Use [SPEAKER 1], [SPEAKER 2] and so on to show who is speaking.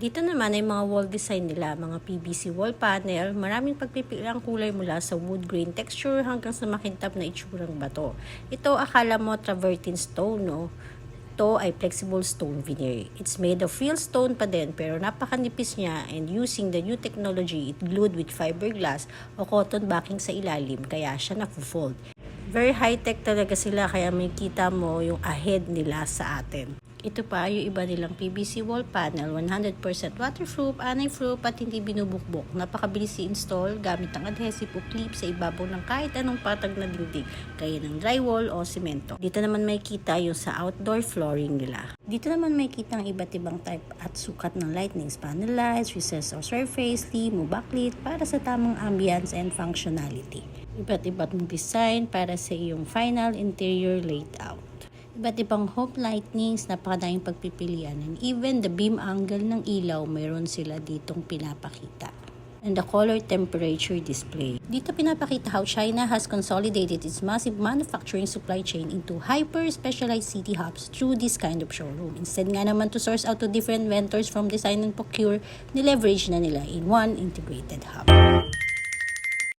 [SPEAKER 1] Dito naman ay mga wall design nila, mga PVC wall panel, maraming pagpipiliang kulay mula sa wood grain texture hanggang sa makintab na itsurang bato. Ito akala mo travertine stone, no? Ito ay flexible stone veneer. It's made of real stone pa din pero napakanipis niya, and using the new technology, it glued with fiberglass o cotton backing sa ilalim kaya siya nafu-fold. Very high-tech talaga sila kaya may kita mo yung ahead nila sa atin. Ito pa yung iba nilang PVC wall panel, 100% waterproof, anti-proof at hindi binubukbok. Napakabilis i-install gamit ang adhesive o clip sa ibabaw ng kahit anong patag na dingding, kaya ng drywall o semento. Dito naman may kita yung sa outdoor flooring nila. Dito naman may kita ang iba't ibang type at sukat ng lightnings, panel lights, recessed or surface, slim o backlit para sa tamang ambience and functionality. Iba't iba't design para sa iyong final interior layout. Iba't ibang home lightnings, napakadaming pagpipilian, and even the beam angle ng ilaw, mayroon sila ditong pinapakita. And the color temperature display. Dito pinapakita how China has consolidated its massive manufacturing supply chain into hyper-specialized city hubs through this kind of showroom. Instead nga naman to source out to different vendors from design and procure, nileverage na nila in one integrated hub.